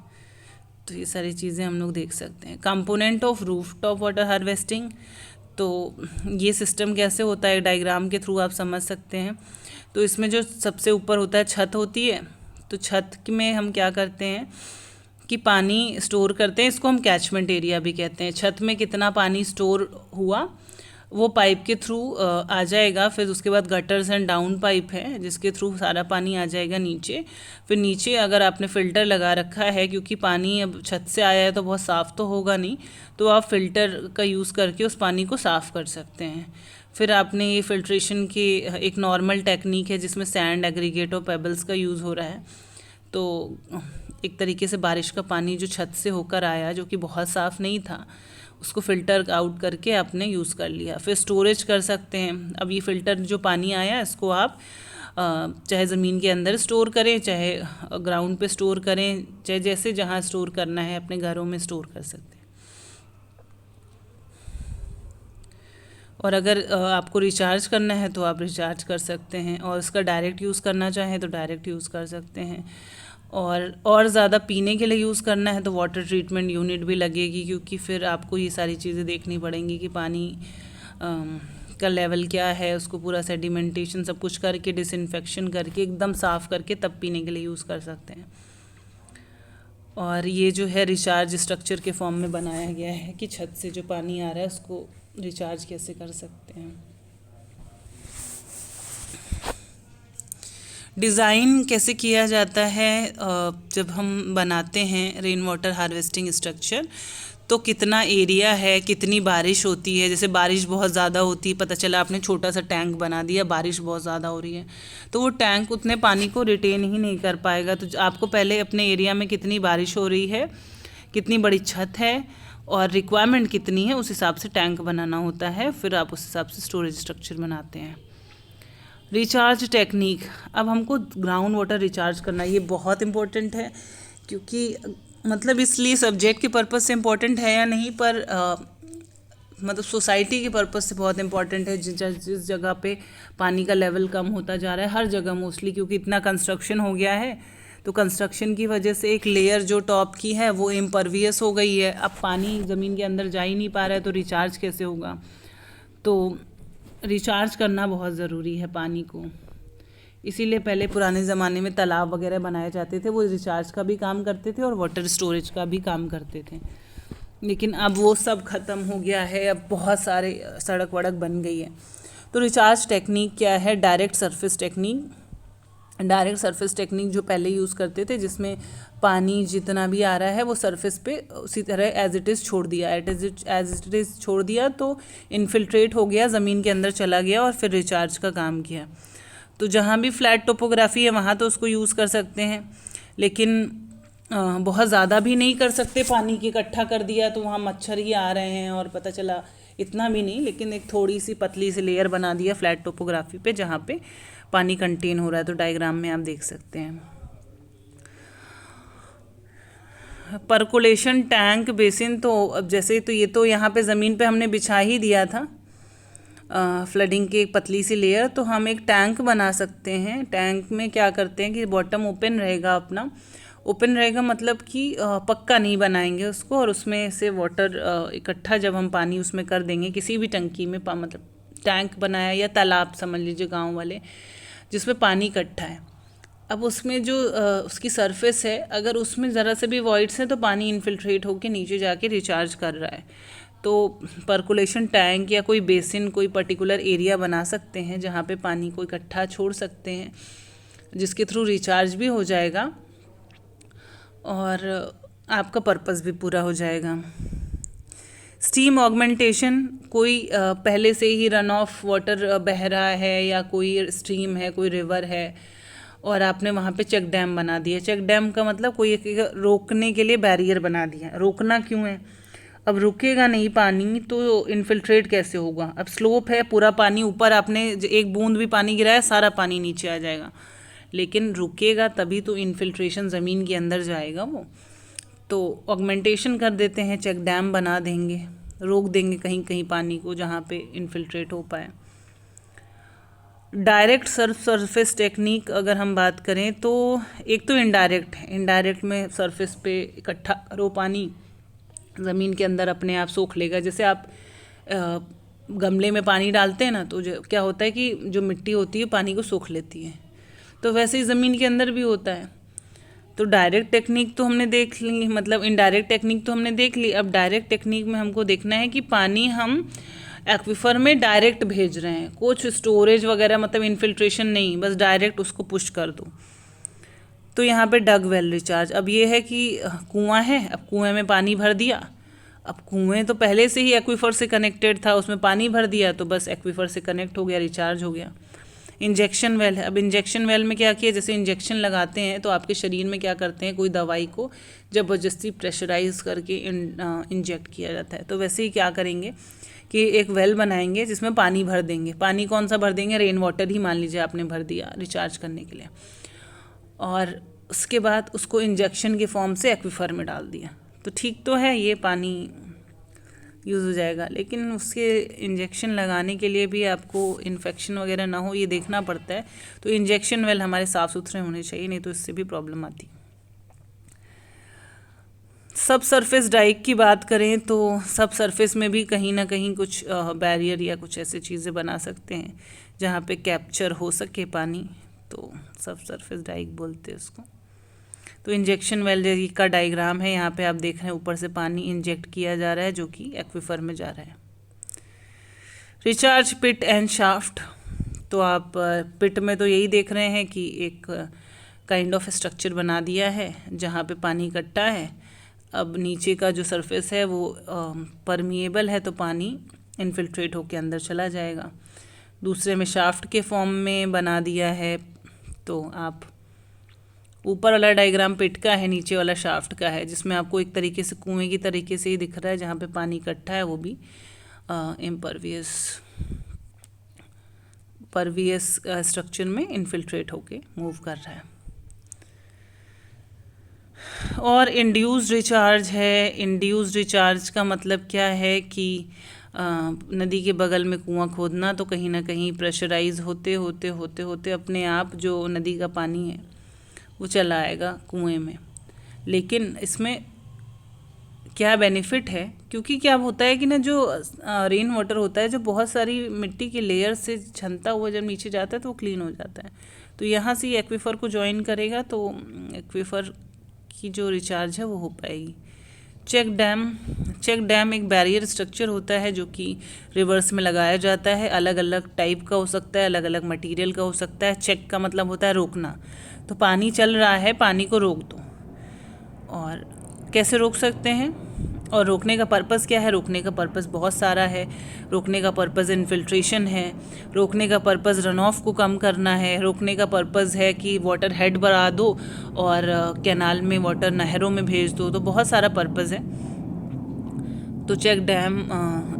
तो ये सारी चीज़ें हम लोग देख सकते हैं। Component of roof top water harvesting, तो ये सिस्टम कैसे होता है डायग्राम के थ्रू आप समझ सकते हैं। तो इसमें जो सबसे ऊपर होता है छत होती है, तो छत में हम क्या करते हैं कि पानी स्टोर करते हैं, इसको हम कैचमेंट एरिया भी कहते हैं। छत में कितना पानी स्टोर हुआ वो पाइप के थ्रू आ जाएगा, फिर उसके बाद गटर्स एंड डाउन पाइप है जिसके थ्रू सारा पानी आ जाएगा नीचे। फिर नीचे अगर आपने फ़िल्टर लगा रखा है, क्योंकि पानी अब छत से आया है तो बहुत साफ़ तो होगा नहीं, तो आप फ़िल्टर का यूज़ करके उस पानी को साफ़ कर सकते हैं। फिर आपने ये फ़िल्ट्रेशन की एक नॉर्मल टेक्निक है जिसमें सैंड, एग्रीगेट और पेबल्स का यूज़ हो रहा है। तो एक तरीके से बारिश का पानी जो छत से होकर आया, जो कि बहुत साफ़ नहीं था, उसको फ़िल्टर आउट करके आपने यूज़ कर लिया। फिर स्टोरेज कर सकते हैं। अब ये फ़िल्टर जो पानी आया इसको आप चाहे ज़मीन के अंदर स्टोर करें, चाहे ग्राउंड पे स्टोर करें, चाहे जैसे जहाँ स्टोर करना है अपने घरों में स्टोर कर सकते हैं। और अगर आपको रिचार्ज करना है तो आप रिचार्ज कर सकते हैं, और इसका डायरेक्ट यूज़ करना चाहें तो डायरेक्ट यूज़ कर सकते हैं। और ज़्यादा पीने के लिए यूज़ करना है तो वाटर ट्रीटमेंट यूनिट भी लगेगी, क्योंकि फिर आपको ये सारी चीज़ें देखनी पड़ेंगी कि पानी का लेवल क्या है, उसको पूरा सेडिमेंटेशन सब कुछ करके, डिसइंफेक्शन करके, एकदम साफ़ करके तब पीने के लिए यूज़ कर सकते हैं। और ये जो है रिचार्ज स्ट्रक्चर के फॉर्म में बनाया गया है कि छत से जो पानी आ रहा है उसको रिचार्ज कैसे कर सकते हैं। डिज़ाइन कैसे किया जाता है जब हम बनाते हैं रेन वाटर हार्वेस्टिंग स्ट्रक्चर, तो कितना एरिया है, कितनी बारिश होती है। जैसे बारिश बहुत ज़्यादा होती है, पता चला आपने छोटा सा टैंक बना दिया, बारिश बहुत ज़्यादा हो रही है तो वो टैंक उतने पानी को रिटेन ही नहीं कर पाएगा। तो आपको पहले अपने एरिया में कितनी बारिश हो रही है, कितनी बड़ी छत है और रिक्वायरमेंट कितनी है, उस हिसाब से टैंक बनाना होता है। फिर आप उस हिसाब से स्टोरेज स्ट्रक्चर बनाते हैं। रिचार्ज टेक्निक, अब हमको ग्राउंड वाटर रिचार्ज करना, ये बहुत इम्पोर्टेंट है, क्योंकि मतलब इसलिए सब्जेक्ट के पर्पज़ से इम्पोर्टेंट है या नहीं, पर मतलब सोसाइटी के पर्पज़ से बहुत इम्पोर्टेंट है। जिस जगह पे पानी का लेवल कम होता जा रहा है, हर जगह मोस्टली, क्योंकि इतना कंस्ट्रक्शन हो गया है, तो कंस्ट्रक्शन की वजह से एक लेयर जो टॉप की है वो इम्परवियस हो गई है। अब पानी ज़मीन के अंदर जा ही नहीं पा रहा है, तो रिचार्ज कैसे होगा। तो रिचार्ज करना बहुत ज़रूरी है पानी को। इसीलिए पहले पुराने ज़माने में तालाब वगैरह बनाए जाते थे, वो रिचार्ज का भी काम करते थे और वाटर स्टोरेज का भी काम करते थे। लेकिन अब वो सब ख़त्म हो गया है, अब बहुत सारे सड़क वड़क बन गई है। तो रिचार्ज टेक्निक क्या है? Direct surface technique. Direct surface technique जो पहले यूज़ करते थे, जिसमें पानी जितना भी आ रहा है वो सरफेस पे उसी तरह एज इट इज़ छोड़ दिया, एज इट इज़ छोड़ दिया, तो इन्फिल्ट्रेट हो गया, ज़मीन के अंदर चला गया और फिर रिचार्ज का काम किया। तो जहाँ भी फ्लैट टोपोग्राफी है वहाँ तो उसको यूज़ कर सकते हैं, लेकिन बहुत ज़्यादा भी नहीं कर सकते। पानी की इकट्ठा कर दिया तो वहाँ मच्छर ही आ रहे हैं और पता चला, इतना भी नहीं, लेकिन एक थोड़ी सी पतली सी लेयर बना दिया फ्लैट टोपोग्राफी पे जहाँ पे पानी कंटेन हो रहा है। तो डायग्राम में आप देख सकते हैं। परकोलेशन टैंक बेसिन, तो अब जैसे तो ये तो यहाँ पे ज़मीन पे हमने बिछा ही दिया था फ्लडिंग की एक पतली सी लेयर, तो हम एक टैंक बना सकते हैं। टैंक में क्या करते हैं कि बॉटम ओपन रहेगा, अपना ओपन रहेगा, मतलब कि पक्का नहीं बनाएंगे उसको, और उसमें से वाटर इकट्ठा जब हम पानी उसमें कर देंगे किसी भी टंकी में, मतलब टैंक बनाया या तालाब समझ लीजिए गांव वाले, जिसमें पानी इकट्ठा है। अब उसमें जो उसकी सरफेस है, अगर उसमें ज़रा से भी वॉइड्स हैं तो पानी इन्फिल्ट्रेट होकर नीचे जाके रिचार्ज कर रहा है। तो परकोलेशन टैंक या कोई बेसिन, कोई पर्टिकुलर एरिया बना सकते हैं जहाँ पे पानी को इकट्ठा छोड़ सकते हैं, जिसके थ्रू रिचार्ज भी हो जाएगा और आपका पर्पस भी पूरा हो जाएगा। स्टीम ऑगमेंटेशन, कोई पहले से ही रन ऑफ वाटर बह रहा है या कोई स्ट्रीम है, कोई रिवर है, और आपने वहाँ पे चेक डैम बना दिया। चेक डैम का मतलब कोई एक रोकने के लिए बैरियर बना दिया। रोकना क्यों है? अब रुकेगा नहीं पानी तो इन्फिल्ट्रेट कैसे होगा? अब स्लोप है, पूरा पानी ऊपर, आपने एक बूंद भी पानी गिराया सारा पानी नीचे आ जाएगा, लेकिन रुकेगा तभी तो इन्फिल्ट्रेशन ज़मीन के अंदर जाएगा वो। तो ऑगमेंटेशन कर देते हैं, चेक डैम बना देंगे, रोक देंगे कहीं कहीं पानी को जहाँ पे इन्फिल्ट्रेट हो पाए। डायरेक्ट सरफेस टेक्निक अगर हम बात करें तो एक तो इनडायरेक्ट है। इनडायरेक्ट में सरफेस पे इकट्ठा करो पानी, ज़मीन के अंदर अपने आप सोख लेगा। जैसे आप गमले में पानी डालते हैं ना, तो क्या होता है कि जो मिट्टी होती है पानी को सोख लेती है, तो वैसे ही ज़मीन के अंदर भी होता है। तो डायरेक्ट टेक्निक तो हमने देख ली, मतलब इनडायरेक्ट टेक्निक तो हमने देख ली। अब डायरेक्ट टेक्निक में हमको देखना है कि पानी हम एक्विफर में डायरेक्ट भेज रहे हैं, कुछ स्टोरेज वगैरह मतलब इन्फिल्ट्रेशन नहीं, बस डायरेक्ट उसको पुश कर दो। तो यहाँ पे डग वेल रिचार्ज। अब ये है कि कुआं है, अब कुएं में पानी भर दिया, अब कुएं तो पहले से ही एक्विफर से कनेक्टेड था, उसमें पानी भर दिया तो बस एक्विफर से कनेक्ट हो गया, रिचार्ज हो गया। इंजेक्शन वेल है। अब इंजेक्शन वेल में क्या किया, जैसे इंजेक्शन लगाते हैं तो आपके शरीर में क्या करते हैं, कोई दवाई को ज़बरदस्ती प्रेशराइज करके इंजेक्ट किया जाता है, तो वैसे ही क्या करेंगे कि एक वेल बनाएंगे जिसमें पानी भर देंगे। पानी कौन सा भर देंगे? रेन वाटर ही मान लीजिए आपने भर दिया रिचार्ज करने के लिए, और उसके बाद उसको इंजेक्शन के फॉर्म से एक्विफर में डाल दिया। तो ठीक तो है, ये पानी यूज़ हो जाएगा, लेकिन उसके इंजेक्शन लगाने के लिए भी आपको इन्फेक्शन वगैरह ना हो ये देखना पड़ता है। तो इंजेक्शन वेल हमारे साफ़ सुथरे होने चाहिए, नहीं तो इससे भी प्रॉब्लम आती है। सब सरफेस डाइक की बात करें तो सब सरफेस में भी कहीं ना कहीं कुछ बैरियर या कुछ ऐसे चीज़ें बना सकते हैं जहाँ पे कैप्चर हो सके पानी, तो सब सरफेस डाइक बोलते हैं उसको। तो इंजेक्शन वेल का डायग्राम है, यहाँ पे आप देख रहे हैं ऊपर से पानी इंजेक्ट किया जा रहा है जो कि एक्विफर में जा रहा है। रिचार्ज पिट एंड शाफ्ट, तो आप पिट में तो यही देख रहे हैं कि एक काइंड ऑफ स्ट्रक्चर बना दिया है जहाँ पे पानी इकट्ठा है। अब नीचे का जो सरफेस है वो परमिएबल है, तो पानी इन्फिल्ट्रेट होकर अंदर चला जाएगा। दूसरे में शाफ्ट के फॉर्म में बना दिया है, तो आप ऊपर वाला डायग्राम पिट का है, नीचे वाला शाफ्ट का है, जिसमें आपको एक तरीके से कुएं की तरीके से ही दिख रहा है, जहाँ पे पानी इकट्ठा है वो भी परवियस स्ट्रक्चर में इन्फिल्ट्रेट होके मूव कर रहा है। और इंड्यूस्ड रिचार्ज है। इंड्यूस्ड रिचार्ज का मतलब क्या है कि नदी के बगल में कुआं खोदना, तो कहीं ना कहीं प्रेशराइज होते होते होते होते अपने आप जो नदी का पानी है वो चला आएगा कुएं में। लेकिन इसमें क्या बेनिफिट है, क्योंकि क्या होता है कि ना जो रेन वाटर होता है जो बहुत सारी मिट्टी के लेयर से छनता हुआ जब नीचे जाता है तो वो क्लीन हो जाता है। तो यहाँ से एक्वीफर को ज्वाइन करेगा तो एक्वीफर की जो रिचार्ज है वो हो पाएगी। चेक डैम एक बैरियर स्ट्रक्चर होता है जो कि रिवर्स में लगाया जाता है। अलग अलग टाइप का हो सकता है, अलग अलग मटेरियल का हो सकता है। चेक का मतलब होता है रोकना, तो पानी चल रहा है, पानी को रोक दो। और कैसे रोक सकते हैं और रोकने का पर्पस क्या है? रोकने का पर्पस बहुत सारा है। रोकने का पर्पस इन्फिल्ट्रेशन है, रोकने का पर्पस रन ऑफ को कम करना है, रोकने का पर्पस है कि वाटर हेड बढ़ा दो और कैनाल में वाटर नहरों में भेज दो। तो बहुत सारा पर्पस है। तो चेक डैम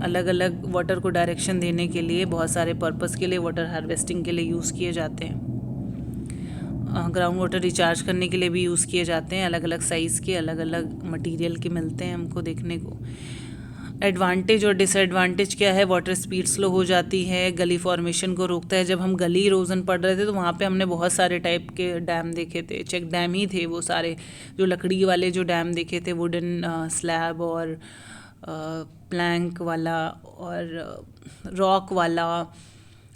अलग अलग वाटर को डायरेक्शन देने के लिए, बहुत सारे पर्पस के लिए, वाटर हार्वेस्टिंग के लिए यूज़ किए जाते हैं। ग्राउंड वाटर रिचार्ज करने के लिए भी यूज़ किए जाते हैं। अलग अलग साइज़ के, अलग अलग मटेरियल के मिलते हैं हमको देखने को। एडवांटेज और डिसएडवांटेज क्या है? वाटर स्पीड स्लो हो जाती है, गली फॉर्मेशन को रोकता है। जब हम गली इरोजन पढ़ रहे थे तो वहाँ पे हमने बहुत सारे टाइप के डैम देखे थे। चेक डैम ही थे वो सारे, जो लकड़ी वाले जो डैम देखे थे, वुडन स्लैब और प्लैंक वाला और रॉक वाला,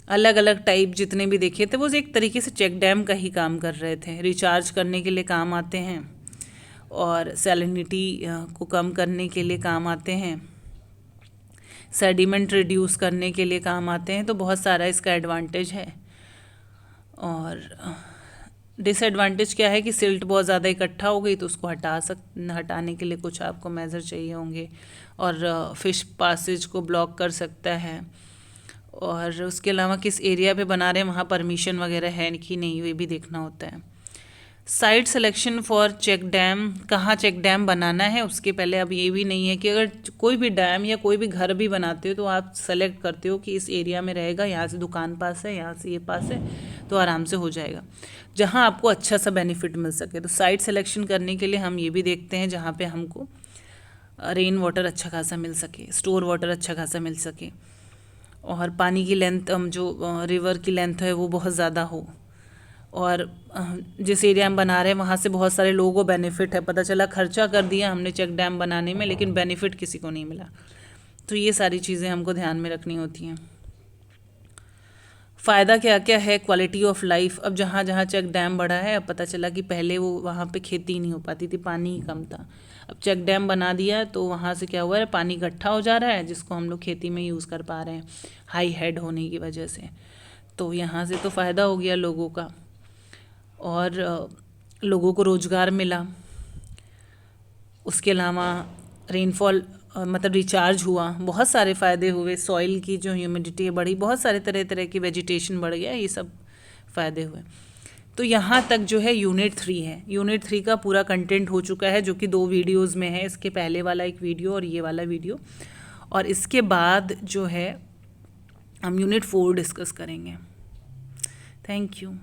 अलग अलग टाइप जितने भी देखे थे वो एक तरीके से चेक डैम का ही काम कर रहे थे। रिचार्ज करने के लिए काम आते हैं और सैलिनिटी को कम करने के लिए काम आते हैं, सेडिमेंट रिड्यूस करने के लिए काम आते हैं। तो बहुत सारा इसका एडवांटेज है। और डिसएडवांटेज क्या है कि सिल्ट बहुत ज़्यादा इकट्ठा हो गई तो उसको हटाने के लिए कुछ आपको मेजर चाहिए होंगे, और फिश पासेज को ब्लॉक कर सकता है। और उसके अलावा किस एरिया पे बना रहे हैं वहाँ परमिशन वगैरह है कि नहीं, ये भी देखना होता है। Site selection for check dam, कहाँ चेक डैम बनाना है उसके पहले अब ये भी नहीं है कि अगर कोई भी डैम या कोई भी घर भी बनाते हो तो आप सेलेक्ट करते हो कि इस एरिया में रहेगा, यहाँ से दुकान पास है, यहाँ से ये पास है, तो आराम से हो जाएगा, जहाँ आपको अच्छा सा बेनिफिट मिल सके। तो साइट सिलेक्शन करने के लिए हम ये भी देखते हैं जहाँ पे हमको रेन वाटर अच्छा खासा मिल सके, स्टोर वाटर अच्छा खासा मिल सके, और पानी की लेंथ जो रिवर की लेंथ है वो बहुत ज़्यादा हो, और जिस एरिया में बना रहे हैं वहाँ से बहुत सारे लोगों को बेनिफिट है। पता चला खर्चा कर दिया हमने चेक डैम बनाने में लेकिन बेनिफिट किसी को नहीं मिला। तो ये सारी चीज़ें हमको ध्यान में रखनी होती हैं। फ़ायदा क्या क्या है? Quality of life. अब जहाँ जहाँ चेक डैम बढ़ा है, अब पता चला कि पहले वो वहाँ पे खेती नहीं हो पाती थी, पानी ही कम था। अब चेक डैम बना दिया तो वहाँ से क्या हुआ है, पानी इकट्ठा हो जा रहा है जिसको हम लोग खेती में यूज़ कर पा रहे हैं हाई हेड होने की वजह से। तो यहाँ से तो फ़ायदा हो गया लोगों का, और लोगों को रोज़गार मिला। उसके अलावा रेनफॉल मतलब रिचार्ज हुआ, बहुत सारे फ़ायदे हुए। सॉइल की जो ह्यूमिडिटी बढ़ी, बहुत सारे तरह तरह की वेजिटेशन बढ़ गया, ये सब फ़ायदे हुए। तो यहाँ तक जो है यूनिट 3 है। यूनिट 3 का पूरा कंटेंट हो चुका है जो कि 2 वीडियोज़ में है। इसके पहले वाला एक वीडियो और ये वाला वीडियो, और इसके बाद जो है हम यूनिट 4 डिस्कस करेंगे। Thank you.